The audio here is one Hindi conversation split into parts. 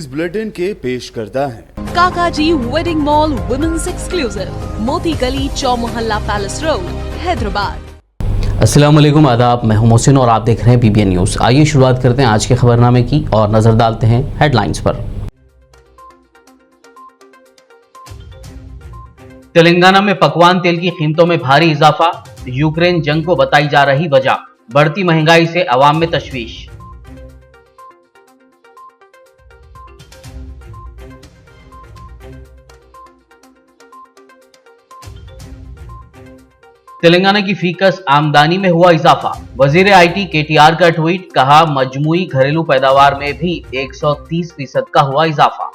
बुलेटिन के पेश करता है काकाजी वेडिंग मॉल वुमेन्स एक्सक्लूसिव, मोती गली, चौमोहल्ला पैलेस रोड, हैदराबाद। अस्सलाम वालेकुम, आदाब। मैं हूं मोहसिन और आप देख रहे हैं PBN न्यूज़। आइए शुरुआत करते हैं आज के खबरनामे की और नजर डालते हैं हेडलाइंस पर। तेलंगाना में पकवान तेल की कीमतों में भारी इजाफा, यूक्रेन जंग को बताई जा रही वजह, बढ़ती महंगाई से अवाम में तशवीश। तेलंगाना की फीकस आमदनी में हुआ इजाफा, वजीर IT KTR का ट्वीट, कहा मजमूई घरेलू पैदावार में भी 130% का हुआ इजाफा।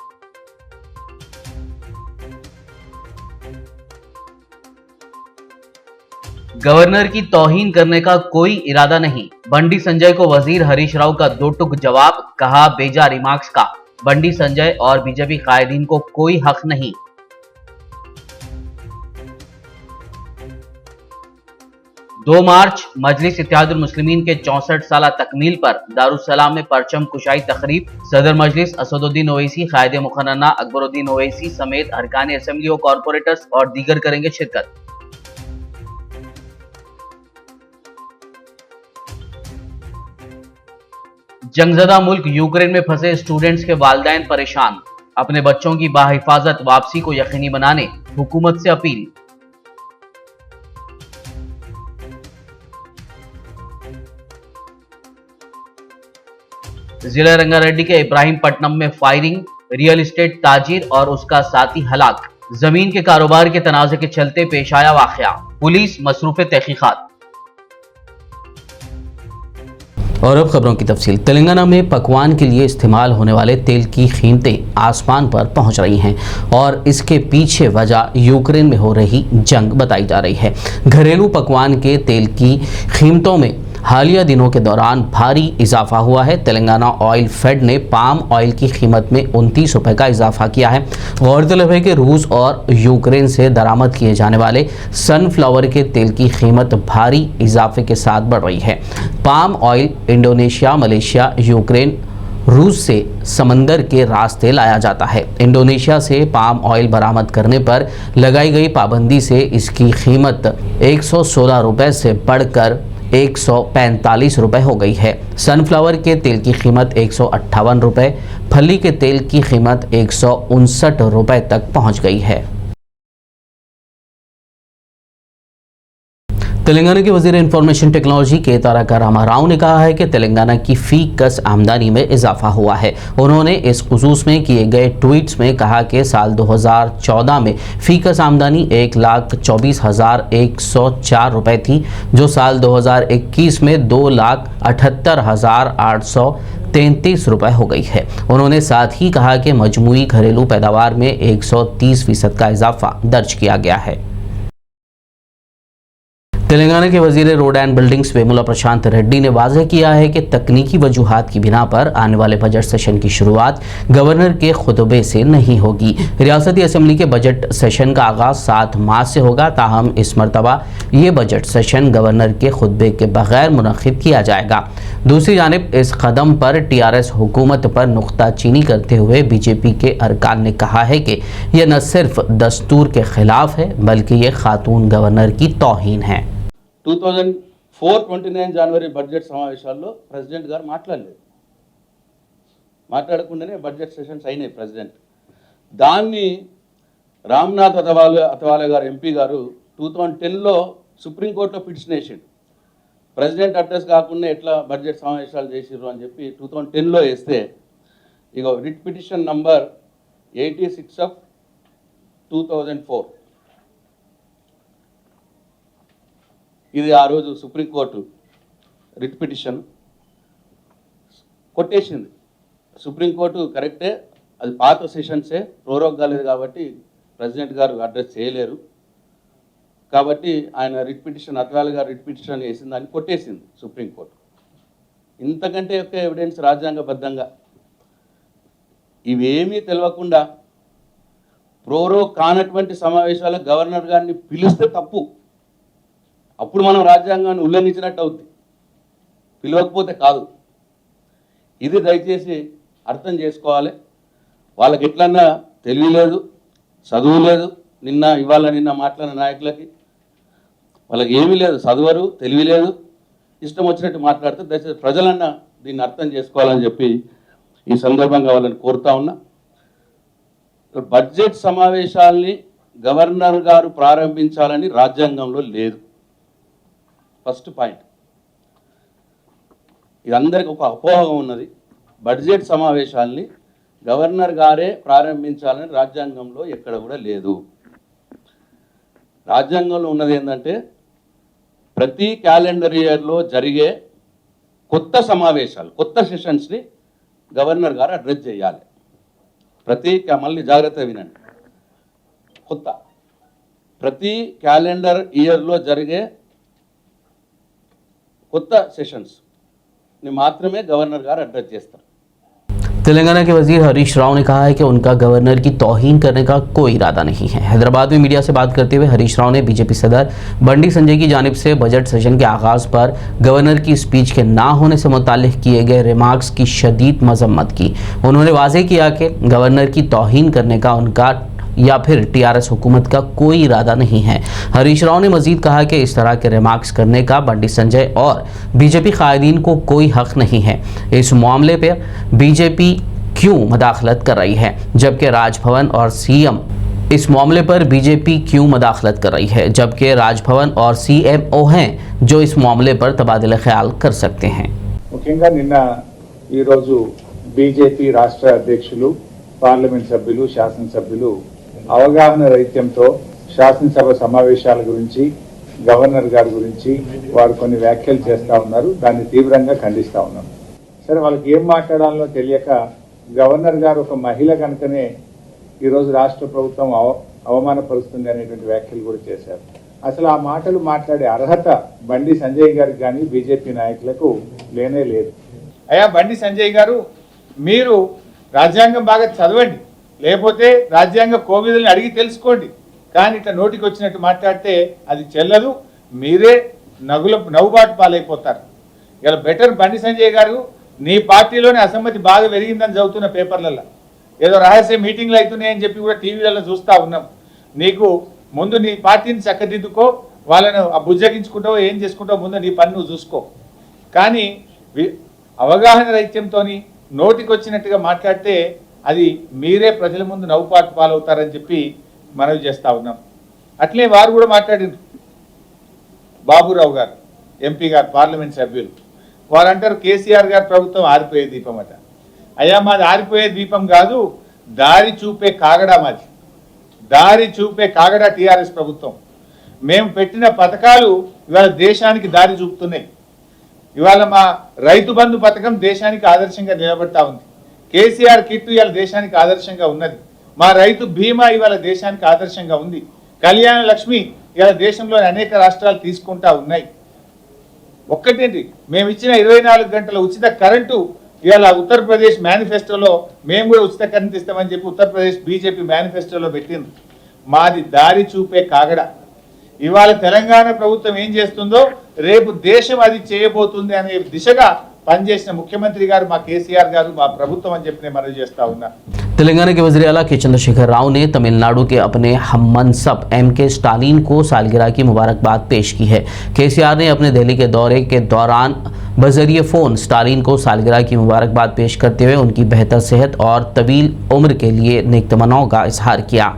गवर्नर की तौहीन करने का कोई इरादा नहीं, बंडी संजय को वजीर हरीश राव का दो टुक जवाब, कहा बेजा रिमार्क्स का बंडी संजय और बीजेपी कायदीन को कोई हक नहीं। 2 मार्च मजलिस इत्तेहादुल मुस्लिमीन के 64 साला तकमील पर दारुस्सलाम में परचम कुशाई तकरीब, सदर मजलिस असदुद्दीन ओवैसी, कायदे मुखन्ना अकबरुद्दीन ओवैसी समेत अरकान असेंबली और कॉरपोरेटर्स और दीगर करेंगे शिरकत। जंगजदा मुल्क यूक्रेन में फंसे स्टूडेंट्स के वालिदैन परेशान, अपने बच्चों की बाहिफाजत वापसी को यकीनी बनाने हुकूमत से अपील। जिला रंगारेड्डी के इब्राहिमपट्टनम में फायरिंग, रियल एस्टेट ताजिर और उसका साथी हलाक, जमीन के कारोबार के तनाज़े के चलते पेश आया वाकया, पुलिस मसरूफ तहकीकात। और अब खबरों की तफसील। तेलंगाना में पकवान के लिए इस्तेमाल होने वाले तेल की कीमतें आसमान पर पहुंच रही हैं और इसके पीछे वजह यूक्रेन में हो रही जंग बताई जा रही है। घरेलू पकवान के तेल की कीमतों में हालिया दिनों के दौरान भारी इजाफा हुआ है। तेलंगाना ऑयल फेड ने पाम ऑयल की कीमत में 29 रुपये का इजाफा किया है। गौरतलब है कि रूस और यूक्रेन से दरामद किए जाने वाले सनफ्लावर के तेल की कीमत भारी इजाफे के साथ बढ़ रही है। Palm oil Indonesia, Malaysia, Ukraine, रूस से समंदर के रास्ते लाया जाता है। इंडोनेशिया से पाम ऑयल बरामद करने पर लगाई गई पाबंदी से इसकी कीमत 116 रुपये से बढ़कर 145 रुपये हो गई है। सनफ्लावर के तेल की कीमत 158 रुपये, फली के तेल की कीमत 159 रुपये तक पहुंच गई है। तेलंगाना के वजीर इंफॉर्मेशन टेक्नोलॉजी के तारका रामाराव ने कहा है कि तेलंगाना की फी कस आमदनी में इजाफा हुआ है। उन्होंने इस खुसूस में किए गए ट्वीट्स में कहा कि साल 2014 में फी कस आमदनी 1,24,104 रुपये थी, जो साल 2021 में 2,78,833 रुपये हो गई है। उन्होंने साथ ही कहा कि मजमूई घरेलू पैदावार में 130% का इजाफा दर्ज किया गया है। तेलंगाना के वजीर रोड एंड बिल्डिंग्स वेमुला प्रशांत रेड्डी ने वाज़ेह किया है कि तकनीकी वजूहात की बिना पर आने वाले बजट सेशन की शुरुआत गवर्नर के खुतबे से नहीं होगी। रियासती असेंबली के बजट सेशन का आगाज 7 मार्च से होगा, ताहम इस मरतबा ये बजट सेशन गवर्नर के खुतबे के बगैर मुनक्किद किया जाएगा। दूसरी जानिब इस कदम पर TRS हुकूमत पर नुक्ताचीनी करते हुए बीजेपी के अरकान ने कहा है कि यह न सिर्फ दस्तूर के खिलाफ है बल्कि ये खातून गवर्नर की तौहीन है। 2004 29 జనవరి బడ్జెట్ సమావేశాల్లో ప్రెసిడెంట్ గారు మాట్లాడకుండానే బడ్జెట్ సెషన్స్ అయినాయి ప్రెసిడెంట్. దాన్ని రామ్నాథ్ అథవాలే గారు MP గారు 2010లో సుప్రీంకోర్టులో పిటిషన్ వేసిండు. ప్రెసిడెంట్ అడ్రస్ కాకుండా ఎట్లా బడ్జెట్ సమావేశాలు చేసిర్రు అని చెప్పి 2010లో వేస్తే, ఇక రిట్ పిటిషన్ నంబర్ 86 ఆఫ్ 2004 ఇది ఆ రోజు సుప్రీంకోర్టు రిట్ పిటిషన్ కొట్టేసింది. సుప్రీంకోర్టు కరెక్టే, అది పాత సెషన్సే, ప్రోరోగ్ కాలేదు కాబట్టి ప్రెసిడెంట్ గారు అడ్రస్ చేయలేరు కాబట్టి ఆయన రిట్ పిటిషన్ అథవాల్ గారు రిట్ పిటిషన్ వేసిన దాన్ని కొట్టేసింది సుప్రీంకోర్టు. ఇంతకంటే యొక్క ఎవిడెన్స్ రాజ్యాంగబద్ధంగా ఇవేమీ తెలియకుండా ప్రోరోగ్ కానటువంటి సమావేశాలకు గవర్నర్ గారిని పిలిస్తే తప్పు, అప్పుడు మనం రాజ్యాంగాన్ని ఉల్లంఘించినట్టు అవుతుంది, పిలవకపోతే కాదు. ఇది దయచేసి అర్థం చేసుకోవాలి. వాళ్ళకి ఎట్లన్నా తెలివి లేదు, చదువు లేదు. నిన్న మాట్లాడిన నాయకులకి వాళ్ళకి ఏమీ లేదు, చదువరు, తెలివి లేదు, ఇష్టం వచ్చినట్టు మాట్లాడితే దయచేసి ప్రజలన్నా దీన్ని అర్థం చేసుకోవాలని చెప్పి ఈ సందర్భంగా వాళ్ళని కోరుతా ఉన్నా. బడ్జెట్ సమావేశాల్ని గవర్నర్ గారు ప్రారంభించాలని రాజ్యాంగంలో లేదు. First point. ఇది అందరికి ఒక అపోహగా ఉన్నది. బడ్జెట్ సమావేశాల్ని గవర్నర్ గారే ప్రారంభించాలని రాజ్యాంగంలో ఎక్కడ కూడా లేదు. రాజ్యాంగంలో ఉన్నది ఏంటంటే ప్రతి క్యాలెండర్ ఇయర్లో జరిగే కొత్త సమావేశాలు, కొత్త సెషన్స్ని గవర్నర్ గారు అడ్రస్ చేయాలి. మళ్ళీ జాగ్రత్తగా వినండి, ప్రతి క్యాలెండర్ ఇయర్లో జరిగే కొత్త సెషన్స్ని మాత్రమే గవర్నర్ గారు అడ్రస్ చేస్తారు. तेलंगाना के वजीर हरीश राव ने कहा है कि उनका गवर्नर की तौहीन करने का कोई इरादा नहीं है। हैदराबाद में मीडिया से बात करते हुए हरीश राव ने बीजेपी सदर बंडी संजय की जानिब से बजट सेशन के आगाज़ पर गवर्नर की स्पीच के ना होने से मुताल्लिक किए गए रिमार्क्स की शदीद मजम्मत की। उन्होंने वाज़ेह किया कि गवर्नर की तौहीन करने का उनका या फिर टीआरएस हुकूमत का कोई इरादा नहीं है। हरीश राव ने मजीद कहा कि इस तरह के रिमार्क्स करने का बंडी संजय और बीजेपी कायदीन को कोई हक नहीं है। इस मामले पर बीजेपी क्यों मदाखलत कर रही है, जबकि राजभवन और सीएम इस मामले पर बीजेपी क्यों मदाखलत कर रही है, जबकि राजभवन और सीएमओ हैं जो इस मामले पर तबादला ख्याल कर सकते हैं। ముఖ్యంగా నిన్న ఈ రోజు బీజేపీ రాష్ట్ర అధ్యక్షులు, పార్లమెంట్ సభ్యులు, శాసనసభ్యులు అవగాహన రహిత్యంతో శాసనసభ సమావేశాల గురించి, గవర్నర్ గారి గురించి వారు కొన్ని వ్యాఖ్యలు చేస్తూ ఉన్నారు. దాన్ని తీవ్రంగా ఖండిస్తూ ఉన్నాం. సరే, వాళ్ళకి ఏం మాట్లాడాలో తెలియక గవర్నర్ గారు ఒక మహిళ కనుకనే ఈరోజు రాష్ట్ర ప్రభుత్వం అవమానపరుస్తుంది అనేటువంటి వ్యాఖ్యలు కూడా చేశారు. అసలు ఆ మాటలు మాట్లాడే అర్హత బండి సంజయ్ గారికి కానీ బీజేపీ నాయకులకు లేనే లేదు. అయ్యా బండి సంజయ్ గారు, మీరు రాజ్యాంగం బాగా చదవండి, లేకపోతే రాజ్యాంగ కోవిదుల్ని అడిగి తెలుసుకోండి. కానీ ఇట్లా నోటికి వచ్చినట్టు మాట్లాడితే అది చెల్లదు, మీరే నవ్వుబాటు పాలైపోతారు. ఇలా బెటర్ బండి సంజయ్ గారు, నీ పార్టీలోనే అసమ్మతి బాగా పెరిగిందని చదువుతున్న పేపర్లలో, ఏదో రహస్య మీటింగ్లు అవుతున్నాయని చెప్పి కూడా టీవీలలో చూస్తూ ఉన్నాం. నీకు ముందు నీ పార్టీని చక్కదిద్దుకో, వాళ్ళను బుజ్జగించుకుంటావో ఏం చేసుకుంటావో ముందు నీ పని నువ్వు చూసుకో. కానీ అవగాహన రహిత్యంతో నోటికి వచ్చినట్టుగా మాట్లాడితే అది మీరే ప్రజల ముందు నవ్వుపాటు పాలవుతారని చెప్పి మనవి చేస్తూ ఉన్నాం. అట్లే వారు కూడా మాట్లాడారు. బాబురావు గారు, ఎంపీ గారు, పార్లమెంట్ సభ్యులు, వారు అంటారు కేసీఆర్ గారు ప్రభుత్వం ఆరిపోయే దీపం అట. అయ్యా, మాది ఆరిపోయే దీపం కాదు, దారి చూపే కాగడా మాది. దారి చూపే కాగడా టీఆర్ఎస్ ప్రభుత్వం. మేము పెట్టిన పథకాలు ఇవాళ దేశానికి దారి చూపుతున్నాయి. ఇవాళ మా రైతు బంధు పథకం దేశానికి ఆదర్శంగా నిలబడతా ఉంది. కేసీఆర్ కిట్ ఇవాళ దేశానికి ఆదర్శంగా ఉన్నది. మా రైతు బీమా ఇవాళ దేశానికి ఆదర్శంగా ఉంది. కళ్యాణ లక్ష్మి ఇవాళ దేశంలోని అనేక రాష్ట్రాలు తీసుకుంటా ఉన్నాయి. ఒక్కటేంటి, మేము ఇచ్చిన 24 గంటల ఉచిత కరెంటు ఇవాళ ఉత్తరప్రదేశ్ మేనిఫెస్టోలో మేము కూడా ఉచిత కరెంటు ఇస్తామని చెప్పి ఉత్తరప్రదేశ్ బీజేపీ మేనిఫెస్టోలో పెట్టింది. మాది దారి చూపే కాగడ. ఇవాళ తెలంగాణ ప్రభుత్వం ఏం చేస్తుందో రేపు దేశం అది చేయబోతుంది అనే దిశగా పనిచేసిన ముఖ్యమంత్రి గారు మా కేసీఆర్ గారు, మా ప్రభుత్వం అని చెప్పి నేను మనవి చేస్తా ఉన్నా. तेलंगाना के वज़ीर आला के चंद्रशेखर राव ने तमिलनाडु के अपने हममनसब एम.के. स्टालिन को सालगिरह की मुबारकबाद पेश की है। केसीआर ने अपने दिल्ली के दौरे के दौरान बजरिए फ़ोन स्टालिन को सालगिरह की मुबारकबाद पेश करते हुए उनकी बेहतर सेहत और तवील उम्र के लिए नेक तमन्नाओं का इजहार किया।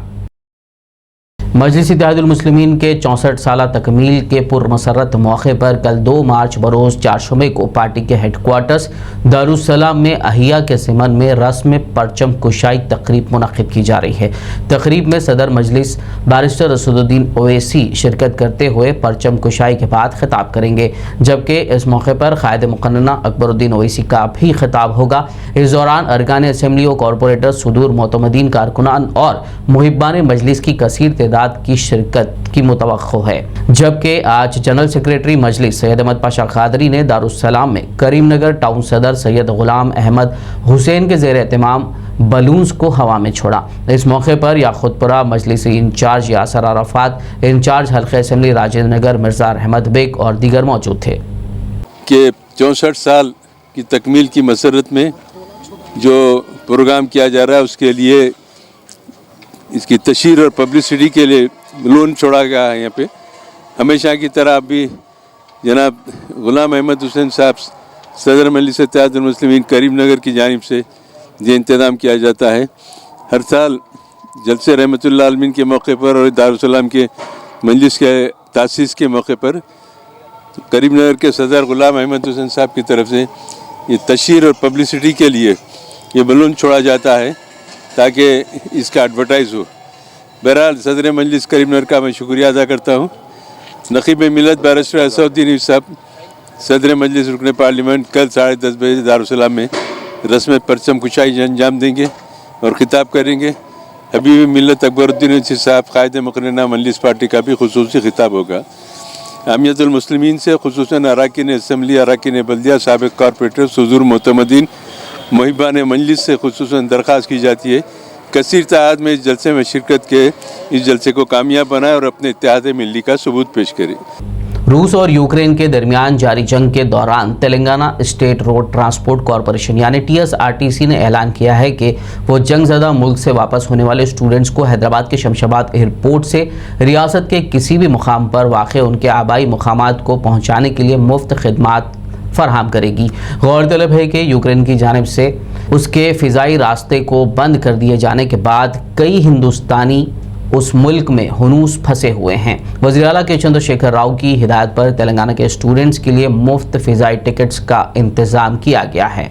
मजलिस इत्तेहादुल मुस्लिमीन के 64 साल तकमील के पुरमसरत मौके पर कल 2 मार्च बरोज़ 4 मई को पार्टी के हेडक्वार्टर्स दारुस्सलाम में अहिया के सिमन में रस्म परचम कुशाई तकरीब मुनक़िद की जा रही है। तकरीब में सदर मजलिस बारिस्टर रसूलुद्दीन ओवैसी शिरकत करते हुए परचम कुशाई के बाद खिताब करेंगे, जबकि इस मौके पर क़ायद मुक़न्नना अकबरुद्दीन ओवैसी का भी खिताब होगा। इस दौरान अरकान असम्बली और कॉरपोरेटर, सुदूर मोतमदीन कारकुनान और मुहिब्बान मजलिस की कसीर तादाद की शिरकत की मुतवक्को है। जबकि आज जनरल सेक्रेटरी मजलिस सैयद अहमद पाशा कादरी ने दारुस्सलाम में करीमनगर टाउन सदर सैयद गुलाम अहमद हुसैन के ज़ेर एहतमाम बलून्स को हवा में छोड़ा। इस मौके पर याखुतपुरा मजलिसी इंचार्ज यासर अराफात, इंचार्ज हल्के असम्बली राजेंद्र नगर मिर्ज़ा अहमद बेग और दीगर मौजूद थे। कि 64 साल की तकमील की मसरत में जो प्रोग्राम किया जा रहा है उसके लिए, इसकी तशहीर और पब्लिसिटी के लिए लोन छोड़ा गया है। यहाँ पे हमेशा की तरह अभी जनाब गुलाम अहमद हुसैन साहब सदर मजलिस इत्तेहादुल मुस्लिमीन करीमनगर की जानिब से ये इंतज़ाम किया जाता है। हर साल जलसे रहमतुल्लाह आलमीन के मौके पर और दारुस्सलाम के मजलिस के तासीस के मौके पर करीमनगर के सदर गुलाम अहमद हुसैन साहब की तरफ से ये तशहीर और पब्लिसिटी के लिए ये बलून छोड़ा जाता है ताकि इसका एडवर्टाइज़ हो। बहरहाल सदर मजलिस करीमनगर का मैं शुक्रिया अदा करता हूँ। नक़ीब मिलत बैरिस्टर असदुद्दीन साहब सदर मजलिस रुकन पार्लियामेंट कल 10:30 बजे दारुस्सलाम में रस्म परचम कुशाई अंजाम देंगे और ख़िताब करेंगे। हबीब मिलत अकबरुद्दीन साहब कायद मुक़र्रना मजलिस पार्टी का भी खुसूसी ख़िताब होगा। अमीयतुल मुस्लिमीन से खुसूसन अराकीन असम्बली, अराकीन बल्दिया, साबिक़ कॉरपोरेटर, हुज़ूर मोतमदीन, मुहिबान मजलिस से खुसूसन दरख्वास्त की जाती है कसीर तादाद में इस जलसे में शिरकत के, इस जलसे को कामयाब बनाए और अपने इत्तेहाद मिली का सबूत पेश करें। रूस और यूक्रेन के दरमियान जारी जंग के दौरान Telangana state road transport corporation यानी TSRTC ने ऐलान किया है कि वो जंगज़दा मुल्क से वापस होने वाले स्टूडेंट्स को हैदराबाद के शमशाबाद एयरपोर्ट से रियासत के किसी भी मुकाम पर वाक़ उनके आबाई मुकामात को पहुँचाने के लिए मुफ्त खिदमात फराहम करेगी। गौरतलब है कि यूक्रेन की जानिब से उसके फ़िज़ाई रास्ते को बंद कर दिए जाने के बाद कई हिंदुस्तानी उस मुल्क में हुनूस फंसे हुए हैं। वज़ीर आला के चंद्रशेखर राव की हिदायत पर तेलंगाना के स्टूडेंट्स के लिए मुफ्त फ़िज़ाई टिकट्स का इंतज़ाम किया गया है।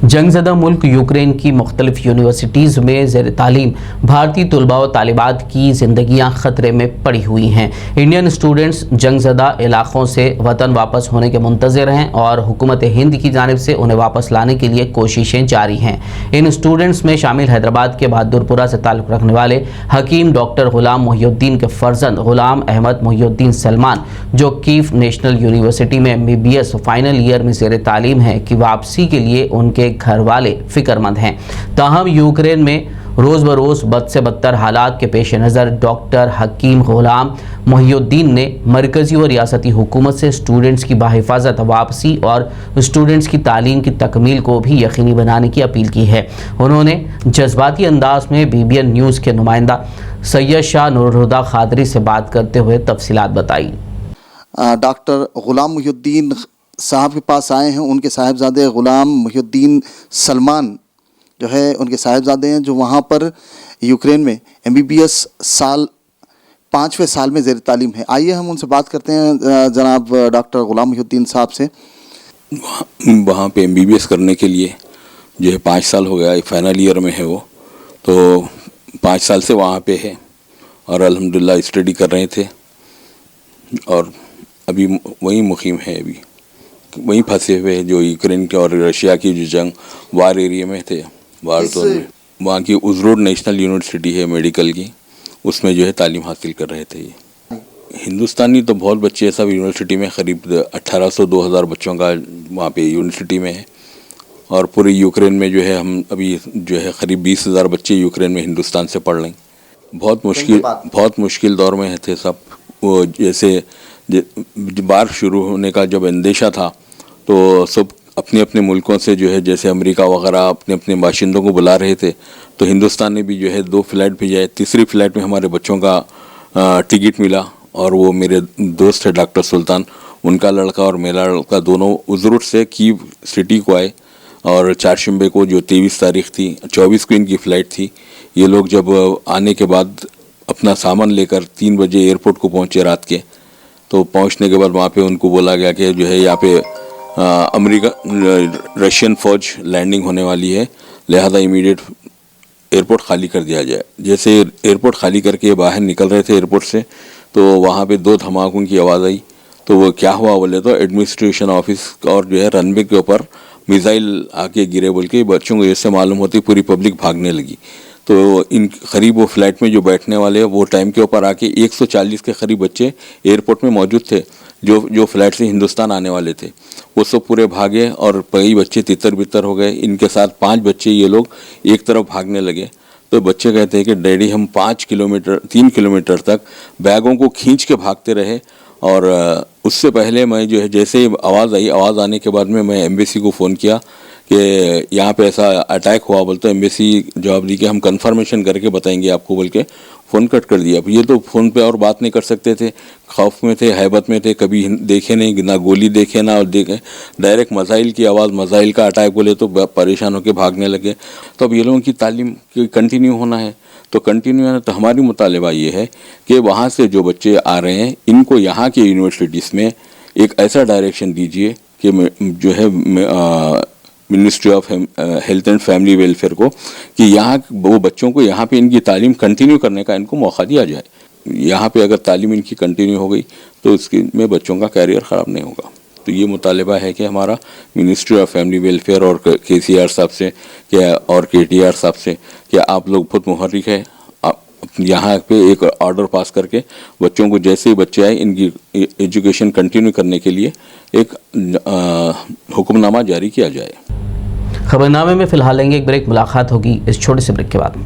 जंगज़दा मुल्क यूक्रेन की मुख्तलिफ यूनिवर्सिटीज़ में ज़ेर तालीम भारतीय तलबा व तालिबात की ज़िंदगियाँ ख़तरे में पड़ी हुई हैं। इंडियन स्टूडेंट्स जंगज़दा इलाक़ों से वतन वापस होने के मुंतज़िर हैं और हुकूमत हिंद की जानिब से उन्हें वापस लाने के लिए कोशिशें जारी हैं। इन स्टूडेंट्स में शामिल हैदराबाद के बहादुरपुरा से ताल्लुक़ रखने वाले हकीम डॉक्टर ग़ुलाम मुहिउद्दीन के फ़र्जंद ग़ुलाम अहमद मुहिउद्दीन सलमान, जो कीफ नेशनल यूनिवर्सिटी में MBBS फाइनल ईयर में ज़ेर तालीम है, की वापसी के लिए उनके घर वाले फिक्रमंद हैं। ताहम यूक्रेन में रोज़ बरोज़ बद से बदतर हालात के पेश नज़र डॉक्टर हकीम ग़ुलाम मुहिउद्दीन ने मरकज़ी व रियासती हुकूमत से स्टूडेंट्स की बाहिफाजत वापसी और स्टूडेंट्स की तालीम की तकमील को भी यकीनी बनाने की अपील की है। उन्होंने जज्बाती अंदाज में BBN न्यूज़ के नुमाइंदा सैयद शाह नूरुल खादरी से बात करते हुए तफसीलात बताई। डॉक्टर ग़ुलाम मुहिउद्दीन साहब के पास आए हैं। उनके साहिबजादे ग़ुलाम मुहिउद्दीन सलमान जो है उनके साहिबजादे हैं, जो वहाँ पर यूक्रेन में MBBS 5वें साल में ज़ेर तालीम है। आइए हम उनसे बात करते हैं जनाब डॉक्टर ग़ुलाम मुहिउद्दीन साहब से। वहाँ पे MBBS करने के लिए जो है 5 साल हो गया, फाइनल ईयर में है वो, तो 5 साल से वहाँ पे है और अल्हम्दुलिल्लाह स्टडी कर रहे थे और अभी वहीं मुकीम है, अभी वहीं फंसे हुए जो यूक्रेन के और रशिया की जो जंग वार एरिया में थे, वार जोन में, वहाँ की उज़रोड नेशनल यूनिवर्सिटी है मेडिकल की, उसमें जो है तालीम हासिल कर रहे थे। ये हिंदुस्तानी तो बहुत बच्चे सब यूनिवर्सिटी में, करीब 1800-2000 बच्चों का वहाँ पे यूनिवर्सिटी में है और पूरे यूक्रेन में जो है हम अभी जो है करीब 20,000 बच्चे यूक्रेन में हिंदुस्तान से पढ़ रहे हैं। बहुत मुश्किल दौर में थे सब। वो जैसे बार शुरू होने का जब अंदेशा था तो सब अपने अपने मुल्कों से जो है जैसे अमेरिका वगैरह अपने अपने बाशिंदों को बुला रहे थे, तो हिंदुस्तान ने भी जो है 2 फ्लाइट भेजा। तीसरी फ्लाइट में हमारे बच्चों का टिकट मिला और वो मेरे दोस्त है डॉक्टर सुल्तान, उनका लड़का और मेरा लड़का दोनों उज़रूट से कीव सिटी को आए और चारशंबे को जो 23 तारीख थी 24 को इनकी फ़्लाइट थी। ये लोग जब आने के बाद अपना सामान लेकर 3 बजे एयरपोर्ट को पहुँचे रात के, तो पहुंचने के बाद वहाँ पे उनको बोला गया कि जो है यहाँ पे अमेरिका रशियन फ़ौज लैंडिंग होने वाली है, लिहाजा इमीडिएट एयरपोर्ट खाली कर दिया जाए। जैसे एयरपोर्ट खाली करके बाहर निकल रहे थे एयरपोर्ट से, तो वहाँ पे 2 धमाकों की आवाज़ आई। तो वो क्या हुआ बोले तो एडमिनिस्ट्रेशन ऑफिस और जो है रनवे के ऊपर मिसाइल आके गिरे बोल के बच्चों को जैसे मालूम होती पूरी पब्लिक भागने लगी। तो इन करीब वो फ्लाइट में जो बैठने वाले वो टाइम के ऊपर आके 140 के करीब बच्चे एयरपोर्ट में मौजूद थे जो फ्लाइट से हिंदुस्तान आने वाले थे। वो सब पूरे भागे और कई बच्चे तितर बितर हो गए। इनके साथ 5 बच्चे ये लोग एक तरफ भागने लगे। तो बच्चे कहते हैं कि डैडी हम 3 किलोमीटर तक बैगों को खींच के भागते रहे और उससे पहले मैं जो है जैसे ही आवाज़ आई, आवाज़ आने के बाद में मैं एम्बेसी को फ़ोन किया कि यहाँ पे ऐसा अटैक हुआ, बोलते एम्बेसी जवाब दी कि हम कंफर्मेशन करके बताएंगे आपको, बोल के फ़ोन कट कर दिया। अब ये तो फ़ोन पे और बात नहीं कर सकते थे, खौफ में थे, हैबत में थे, कभी देखे नहीं, ना गोली देखे ना और देखे, डायरेक्ट मज़ाइल की आवाज़, मज़ाइल का अटैक बोले तो परेशान होकर भागने लगे। तो अब ये लोगों की तालीम कंटिन्यू होना है, तो कंटिन्यू है। तो हमारी मुतालबा ये है कि वहाँ से जो बच्चे आ रहे हैं इनको यहाँ के यूनिवर्सिटीज़ में एक ऐसा डायरेक्शन दीजिए कि जो है ministry of health and family welfare को कि यहाँ वो बच्चों को यहाँ पे इनकी तालीम कंटिन्यू करने का इनको मौका दिया जाए। यहाँ पे अगर तालीम इनकी कंटिन्यू हो गई तो उसके में बच्चों का कैरियर ख़राब नहीं होगा। तो ये मुतालबा है कि हमारा मिनिस्ट्री ऑफ फैमिली वेलफेयर और KCR साहब से और KTR साहब से कि आप लोग बहुत मुहर्रिक है, यहाँ पे एक ऑर्डर पास करके बच्चों को जैसे ही बच्चे आए इनकी एजुकेशन कंटिन्यू करने के लिए एक हुक्मनामा जारी किया जाए। खबरनामे में फिलहाल लेंगे एक ब्रेक, मुलाकात होगी इस छोटे से ब्रेक के बाद।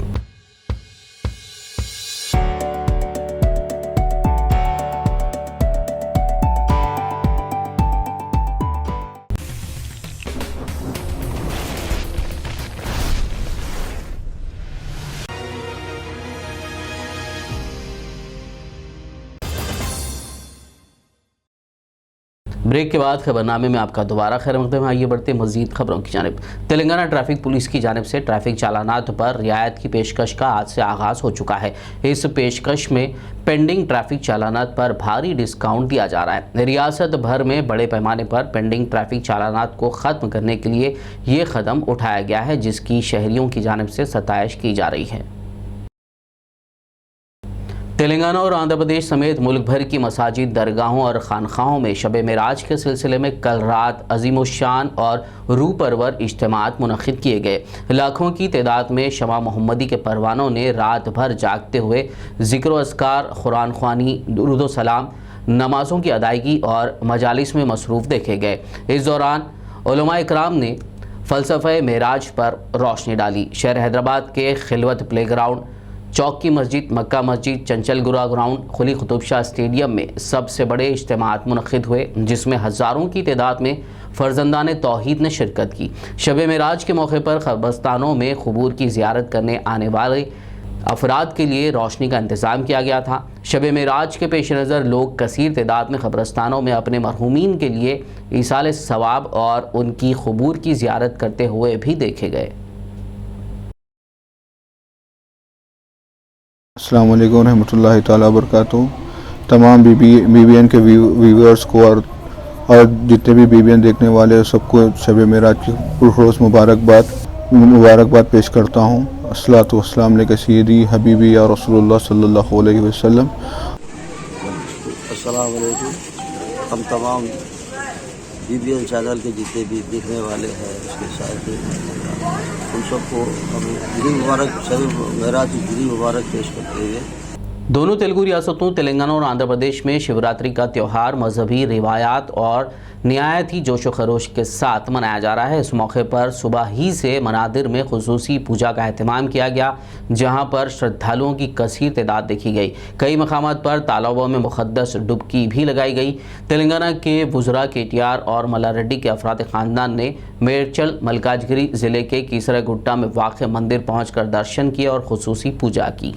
ब्रेक के बाद खबरनामे में आपका दोबारा खैर मकदम है। आइए बढ़ते मजीद खबरों की जानिब। तेलंगाना ट्रैफिक पुलिस की जानिब से ट्रैफिक चालानात पर रियायत की पेशकश का आज से आगाज़ हो चुका है। इस पेशकश में पेंडिंग ट्रैफिक चालानात पर भारी डिस्काउंट दिया जा रहा है। रियासत भर में बड़े पैमाने पर पेंडिंग ट्रैफिक चालानात को ख़त्म करने के लिए ये कदम उठाया गया है, जिसकी शहरियों की जानिब से सताइश की जा रही है। तेलंगाना और आंध्र प्रदेश समेत मुल्क भर की मसाजिद, दरगाहों और खानखाहों में शब मेराज के सिलसिले में कल रात अजीमुशान और रूह परवर इज्तिमात मुनक़िद किए गए। लाखों की तादाद में शमा मोहम्मदी के परवानों ने रात भर जागते हुए ज़िक्र अस्कार, कुरान ख़वानी, दुरूद व सलाम, नमाज़ों की अदायगी और मजालिस में मसरूफ़ देखे गए। इस दौरान उलमा इकराम ने फ़लसफ़े मेराज पर रोशनी डाली। शहर हैदराबाद के खिलवत प्ले ग्राउंड, चौक की मस्जिद, मक्का मस्जिद, चंचलगुरा ग्राउंड, खुली कुतुब शाह स्टेडियम में सबसे बड़े इज्तिमात मुनक़िद हुए, जिसमें हज़ारों की तादाद में फ़र्जंदान तौहीद ने शिरकत की। शब मेराज के मौके पर क़ब्रिस्तानों में क़ुबूर की ज़ियारत करने आने वाले अफराद के लिए रोशनी का इंतज़ाम किया गया था। शब मेराज के पेश नज़र लोग कसीर तादाद में क़ब्रिस्तानों में अपने मरहूमीन के लिए ईसाल सवाब और उनकी क़ुबूर की ज़ियारत करते हुए भी देखे गए। अस्सलाम वालेकुम रहमतुल्लाहि ताला बरकातहू। तमाम BBN के व्यूअर्स को और जितने भी BBN देखने वाले सबको शब मेराज की पुरखुरूस मुबारकबाद पेश करता हूँ। अस्सलातु वस्सलाम अलैका सय्यदी हबीबी या रसूलुल्लाह सल्लल्लाहु अलैहि वसल्लम। अस्सलाम वालेकुम। हम तमाम BBN चैनल के जितने भी देखने वाले हैं उसके साथ उन सबको हम जुदी मुबारक, शब मेराज की जुदी मुबारक पेश करते हुए। दोनों तेलुगु रियासतों तेलंगाना और आंध्र प्रदेश में शिवरात्रि का त्यौहार मजहबी रिवायात और नहायत ही जोश व खरोश के साथ मनाया जा रहा है। इस मौके पर सुबह ही से मनादिर में खुसूसी पूजा का एहतमाम किया गया, जहां पर श्रद्धालुओं की कसीर तादाद देखी गई। कई मकामात पर तालाबों में मुक़द्दस डुबकी भी लगाई गई। तेलंगाना के वुज़रा KTR और मल्लारेड्डी के अफराद ख़ानदान ने मेडचल मल्काजगिरी ज़िले के कीसरागुट्टा में वाक़ मंदिर पहुँच कर दर्शन किए और खुसूसी पूजा की।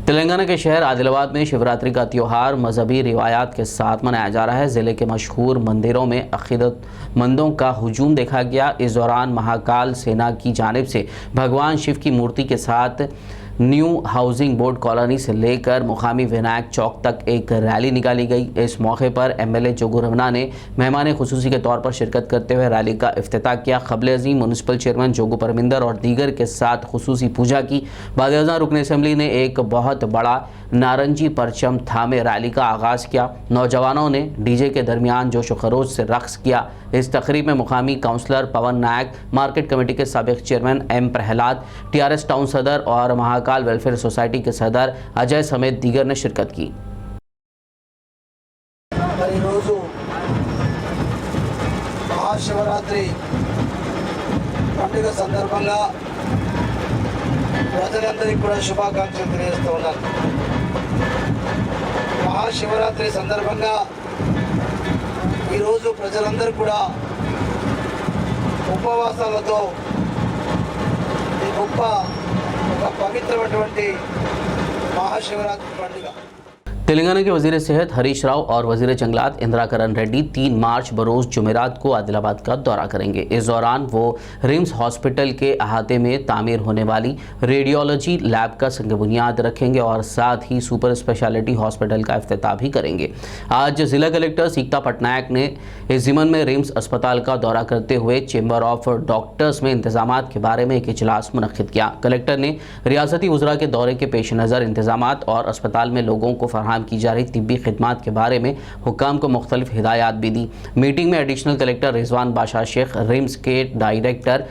तेलंगाना के शहर आदिलाबाद में शिवरात्रि का त्यौहार मजहबी रिवायात के साथ मनाया जा रहा है। ज़िले के मशहूर मंदिरों में अक़ीदतमंदों का हुजूम देखा गया। इस दौरान महाकाल सेना की जानिब से भगवान शिव की मूर्ति के साथ न्यू हाउसिंग बोर्ड कॉलोनी से लेकर मुकामी विनायक चौक तक एक रैली निकाली गई। इस मौके पर MLA जोगू रमना ने मेहमान खुसूसी के तौर पर शिरकत करते हुए रैली का इफ्तिताह किया। क़ब्ल अज़ीम म्यूनसिपल चेयरमैन जोगू परमिंदर और दीगर के साथ खुसूसी पूजा की। बाद रुकन असम्बली ने एक बहुत बड़ा नारंगी परचम थामे रैली का आगाज़ किया। नौजवानों ने DJ के दरमियान जोश व खरोश से रक़्स किया। इस तकरीब में मुकामी councillor Pawan Nayak, market committee के साबिक़ chairman M Prahlad, TRS town सदर और महाकाल वेलफेयर सोसाइटी के सदर अजय समेत दीगर ने शिरकत की। महाशिवरात्रि పండుగ సందర్భంగా ప్రజలందరికీ కూడా శుభాకాంక్షలు తెలియజేస్తూ ఉన్నాను। మహాశివరాత్రి సందర్భంగా ఈరోజు ప్రజలందరూ కూడా ఉపవాసాలతో ఈ గొప్ప ఒక పవిత్రమైనటువంటి మహాశివరాత్రి పండుగ। तेलंगाना के वजीर सेहत हरीश राव और वजीर जंगलात इंदिरा करण रेड्डी 3 मार्च बरोज जुमेरात को आदिलाबाद का दौरा करेंगे। इस दौरान वो रिम्स हॉस्पिटल के अहाते में तामीर होने वाली रेडियोलॉजी लैब का संग बुनियाद रखेंगे और साथ ही सुपर स्पेशलिटी हॉस्पिटल का इफ्तिताह भी करेंगे। आज जिला कलेक्टर सीता पटनायक ने इस ज़िमन में रिम्स अस्पताल का दौरा करते हुए चेंबर ऑफ डॉक्टर्स में इंतजाम के बारे में एक इजलास मुनक्किद किया। कलेक्टर ने रियासती वज़रा के दौरे के पेश नज़र इंतजाम और अस्पताल में लोगों को फराहम की जा रही तिब्बी खिदमात के बारे में हुक्काम को मुख्तलिफ हिदायत भी दी। मीटिंग में एडिशनल कलेक्टर रिजवान बादशाह शेख, रिम्स के डायरेक्टर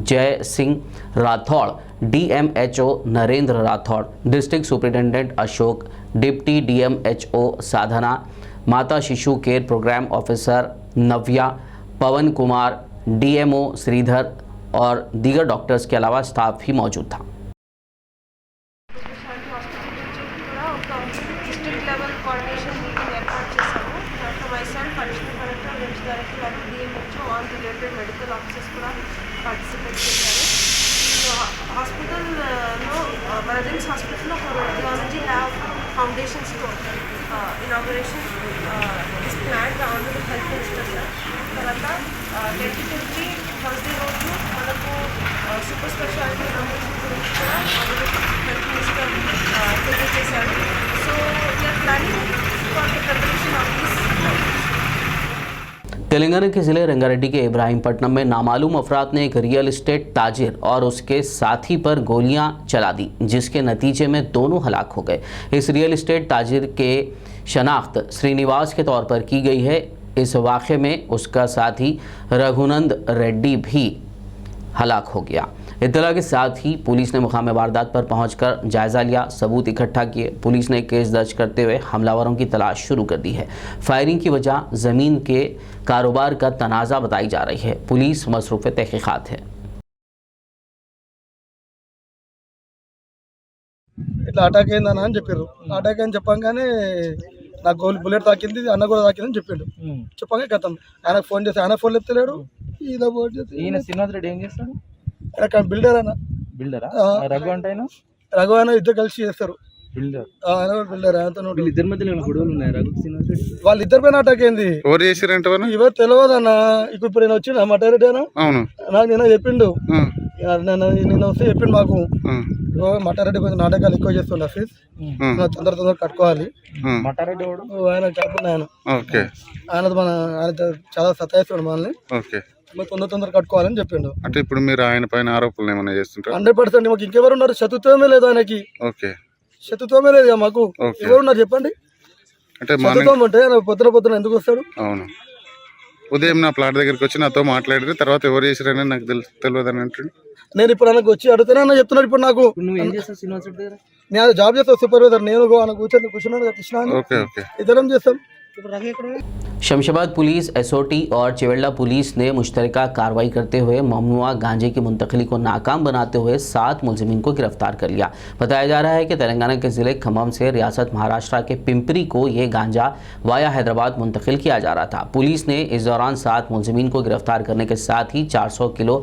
जय Singh Rathore, DMHO Narendra Rathore, district superintendent Ashok, deputy DMHO साधना, माता शिशु केयर प्रोग्राम ऑफिसर नव्या, पवन कुमार, DMO श्रीधर और दीगर डॉक्टर्स के अलावा स्टाफ भी मौजूद था। District level coordination meeting airport చేసాము। దాంట్లో myself additional collector RIMS director అలాగే DMHO all related medical officers కూడా పార్టిసిపేట్ చేశారు। హాస్పిటల్లో మన రిమ్స్ హాస్పిటల్లో ఒక radiology lab foundation store inauguration is planned honourable health minister sir. తర్వాత 2020 థర్స్డే రోజు మనకు సూపర్ స్పెషాలిటీ ఇనాగరేషన్ గురించి కూడా ఆనరబుల్ హెల్త్ మినిస్టర్ తెలియజేశారు। So we are planning for the preparation of this. Telangana के ज़िले रंगारेड्डी के इब्राहिमपट्टनम में नामालूम अफराद ने एक रियल एस्टेट ताजिर और उसके साथी पर गोलियां चला दी, जिसके नतीजे में दोनों हलाक हो गए। इस रियल एस्टेट ताजिर के शनाख्त श्रीनिवास के तौर पर की गई है। इस वाक़े में उसका साथी रघुनंद रेड्डी भी हलाक हो गया। इत्तला के साथ ही पुलिस ने मुकाम वारदात पर पहुंचकर जायज़ा लिया, सबूत इकट्ठा किए। पुलिस ने केस दर्ज करते हुए हमलावरों की तलाश शुरू कर दी है। फायरिंग की वजह ज़मीन के कारोबार का तनाज़ा बताई जा रही है। पुलिस मसरूफ़ तहक़ीक़ात है। ఇట్లా అటాక్ అయిందని అని చెప్పారు। అటాక్ అని చెప్పంగానే నాకు బుల్లెట్ తాకింది, అన్న కూడా తాకిందని చెప్పిండు। చెప్పంగా గతం ఆయనకు ఫోన్ చేసి ఆయన ఫోన్ ఎత్తలేడు, ఈయన ఫోన్ చేసి శ్రీనివాస్ రెడ్డి ఏం చేస్తాడు? ఆయన బిల్డర్ అన్న। బిల్డరా? రఘు అంటే రఘు ఆయన ఇద్దరు కలిసి చేస్తారు। బిల్డర్ ఆయన బిల్డర్ ఆయనతో ఇద్దరి మధ్యలో గొడవలు ఉన్నాయి? రఘు శ్రీనివాస్ రెడ్డి వాళ్ళిద్దరి పైన అటాక్ అయింది। ఎవరు చేసిరంటే ఇవరు తెలియదు అన్న। ఇప్పుడు నేను వచ్చిన మటారెడ్డి అన్న నాకు నిన్న చెప్పిండు, నిన్న వస్తే చెప్పిండు మాకు మటారెడ్డి కొంచెం నాటకాలు ఎక్కువ చేస్తుండే ఆఫీస్ తొందర కట్టుకోవాలి। మటారెడ్డి ఆయన చెప్పండి ఆయన ఆయన చాలా సతాయిస్తాడు మనల్ని, తొందర కట్టుకోవాలని చెప్పిండు। అంటే ఇప్పుడు మీరు ఆయన పైన ఆరోపణలు ఏమైనా చేస్తుంటారు? 100% మాకు ఇంకెవరు ఉన్నారు? శత్రుత్వమే లేదు ఆయనకి, శత్రుత్వమే లేదు మాకు। ఎవరున్నారు చెప్పండి? అంటే శత్రుత్వం ఉంటే పొద్దున ఎందుకు వస్తాడు? అవును, ఉదయం నా ప్లాట్ దగ్గరికి వచ్చి నాతో మాట్లాడిన తర్వాత ఎవరు చేసిరని నాకు తెలియదు అని అంటాడు। నేను ఇప్పుడు ఆయనకు వచ్చి అడుగుతానే అన్న చెప్తున్నాడు। ఇప్పుడు నాకు నేను జాబ్ చేస్తా సూపర్వైజర్, నేను కూర్చున్నాను కృష్ణ, ఇద్దరం చేస్తాం। शमशाबाद पुलिस, SOT और चिवेल्ला पुलिस ने मुश्तरका कार्रवाई करते हुए ममनुआ गांजे की मुंतकली को नाकाम बनाते हुए 7 मुलजिमीन को गिरफ्तार कर लिया। बताया जा रहा है कि तेलंगाना के ज़िले खम्मम से रियासत महाराष्ट्र के पिंपरी को ये गांजा वाया हैदराबाद मुंतकिल किया जा रहा था। पुलिस ने इस दौरान 7 मुलजिमीन को गिरफ्तार करने के साथ ही 400 किलो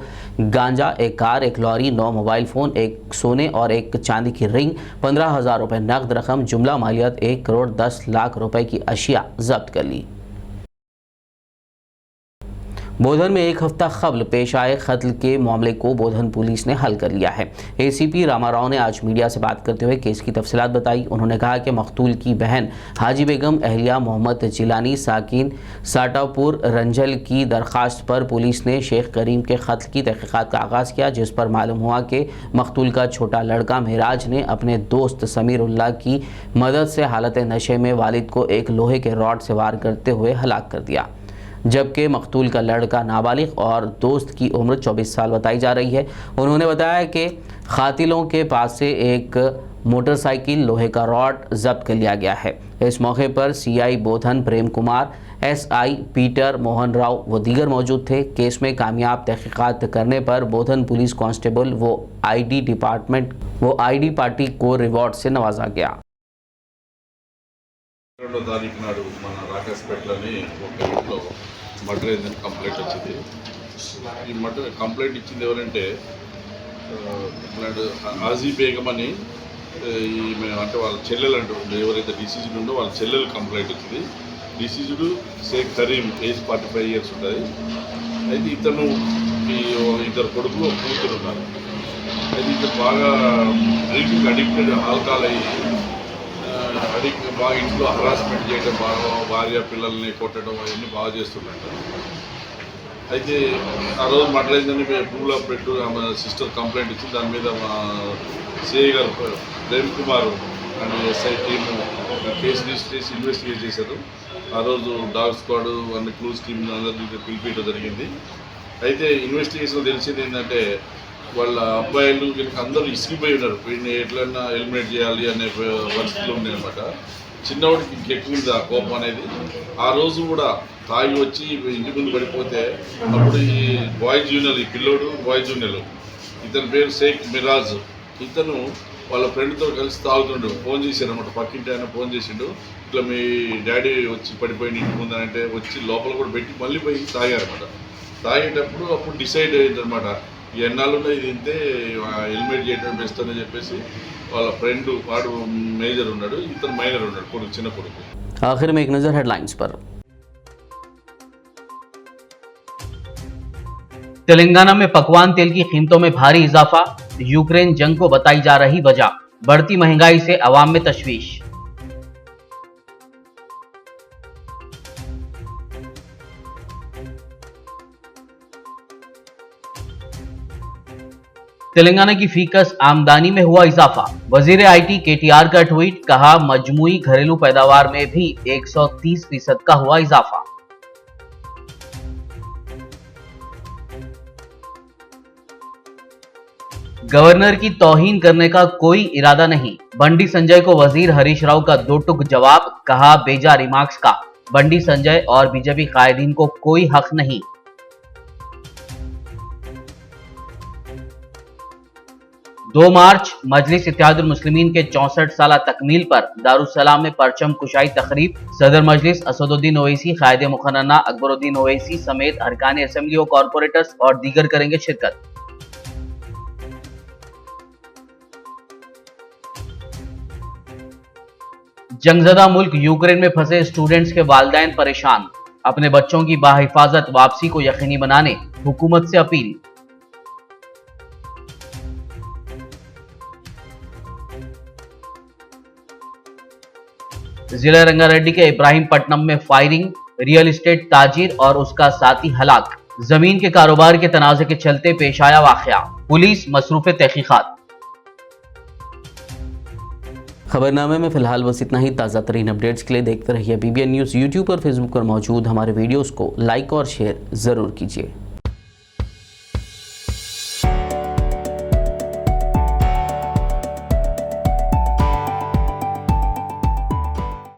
गांजा, एक कार, एक लॉरी, 9 मोबाइल फ़ोन, एक सोने और एक चांदी की रिंग, 15,000 रुपये नकद रकम, जुमला मालियत 1 करोड़ 10 लाख रुपए की अशिया जब्त कर ली। बोधन में एक हफ्ता कबल पेश आए कत्ल के मामले को बोधन पुलिस ने हल कर लिया है। ACP रामाराव ने आज मीडिया से बात करते हुए केस की तफसीलात बताई। उन्होंने कहा कि मकतूल की बहन हाजी बेगम अहलिया मोहम्मद जिलानी साकिन साटापुर रंजल की दरख्वास्त पर पुलिस ने शेख करीम के कत्ल की तहकीकात का आगाज़ किया, जिस पर मालूम हुआ कि मकतूल का छोटा लड़का महराज ने अपने दोस्त समीरुल्लाह की मदद से हालत नशे में वालिद को एक लोहे के रॉड से वार करते हुए हलाक कर दिया, जबकि मकतूल का लड़का नाबालिग और दोस्त की उम्र 24 साल बताई जा रही है। उन्होंने बताया कि कातिलों के पास से एक मोटरसाइकिल, लोहे का रॉड जब्त कर लिया गया है। इस मौके पर CI बोधन प्रेम कुमार, SI पीटर मोहन राव व दीगर मौजूद थे। केस में कामयाब तहकीकात करने पर बोधन पुलिस कांस्टेबल वो ID पार्टी को रिवॉर्ड से नवाजा गया। 2వ తారీఖు నాడు మన రాకేష్పేటలోని ఒక ఇంట్లో మర్డర్ అయిందని కంప్లైంట్ వచ్చింది. ఈ మర్డర్ కంప్లైంట్ ఇచ్చింది ఎవరంటే ఆజీ బేగం అని ఈమె అంటే వాళ్ళ చెల్లెలు అంటూ ఎవరైతే డిసీజ్డ్ ఉందో వాళ్ళ చెల్లెలు కంప్లైంట్ వచ్చింది. Deceased Shaik Kareem age 45 years ఉంటుంది. అయితే ఇతను ఈ 2 కొడుకులు కూతురు ఉన్నారు. అయితే ఇతను బాగా డ్రింకింగ్ అడిక్టెడ్, ఆల్కహాల్ అయ్యి బాగా ఇంట్లో హరాస్మెంట్ చేయడం, బాగా భార్య పిల్లల్ని కొట్టడం అవన్నీ బాగా చేస్తున్నట్టు. అయితే ఆ రోజు మాట్లాడిందని రూల్ ఆఫ్ పెట్టు ఆమె సిస్టర్ కంప్లైంట్ ఇచ్చి దాని మీద మా సిఐ గారు Prem Kumar and SI team case register చేసి ఇన్వెస్టిగేట్ చేశారు. ఆ రోజు డాగ్ స్క్వాడ్ అన్ని క్లూస్ టీమ్ అందరినీ పిలిపించడం జరిగింది. అయితే ఇన్వెస్టిగేషన్ తెలిసింది ఏంటంటే వాళ్ళ అబ్బాయిలు వీళ్ళకి అందరూ ఇసిగిపోయి ఉన్నారు. వీడిని ఎట్లన్నా ఎలిమినేట్ చేయాలి అనే పరిస్థితులు ఉన్నాయన్నమాట. చిన్నవాడికి ఇంకెక్కువ ఉంది ఆ కోపం అనేది. ఆ రోజు కూడా తాగి వచ్చి ఇంటి ముందు పడిపోతే అప్పుడు ఈ బాయ్ జూనియర్, ఈ పిల్లోడు బాయ్ జూనియర్, ఇతని పేరు షేక్ మిరాజ్, ఇతను వాళ్ళ ఫ్రెండ్తో కలిసి తాగుతుండు. ఫోన్ చేశారు అనమాట, పక్కింటి ఆయన ఫోన్ చేసిండు, ఇట్లా మీ డాడీ వచ్చి పడిపోయింది ఇంటి ముందు అంటే వచ్చి లోపల కూడా పెట్టి మళ్ళీ పోయి తాగారనమాట. తాగేటప్పుడు అప్పుడు డిసైడ్ అయ్యిందనమాట, ఈ ఎన్నాళ్ళున్నా ఇది ఇంతే ఎలిమినేట్ చేయడం బెస్ట్ అని చెప్పేసి వాళ్ళ ఫ్రెండ్ వాడు మేజర్ ఉన్నాడు, ఇతను మైనర్ ఉన్నాడు, కొడుకు చిన్న కొడుకు. आखिर में एक नज़र हेडलाइंस पर। तेलंगाना में पकवान तेल की कीमतों में भारी इजाफा, यूक्रेन जंग को बताई जा रही वजह, बढ़ती महंगाई से अवाम में तशवीश। तेलंगाना की फीकस आमदनी में हुआ इजाफा, वजीर आईटी केटीआर का ट्वीट, कहा मजमूई घरेलू पैदावार में भी 130% का हुआ इजाफा। गवर्नर की तौहीन करने का कोई इरादा नहीं, बंडी संजय को वजीर हरीश राव का 2 टुक जवाब, कहा बेजा रिमार्क्स का बंडी संजय और बीजेपी कायदीन को कोई हक नहीं। 2 मार्च मजलिस इत्तेहादुल मुस्लिमीन के 64 साल तकमील पर दारुस्सलाम में परचम कुशाई तकरीब, सदर मजलिस असदुद्दीन ओवैसी, कायद मुखन्ना अकबरुद्दीन ओवैसी समेत अरकान असेंबली और कॉरपोरेटर्स और दीगर करेंगे शिरकत। जंगज़दा मुल्क यूक्रेन में फंसे स्टूडेंट्स के वालिदैन परेशान, अपने बच्चों की बाहिफाजत वापसी को यकीनी बनाने हुकूमत से अपील। जिला रंगारेड्डी के इब्राहिमपट्टनम में फायरिंग, रियल एस्टेट ताजिर और उसका साथी हलाक, जमीन के कारोबार के तनाज़े के चलते पेश आया वाक़या, पुलिस मसरूफ़ तहकीक़ात। खबरनामे में फिलहाल बस इतना ही। ताज़ा तरीन अपडेट्स के लिए देखते रहिए BBN न्यूज़। यूट्यूब और फेसबुक पर मौजूद हमारे वीडियोस को लाइक और शेयर ज़रूर कीजिए।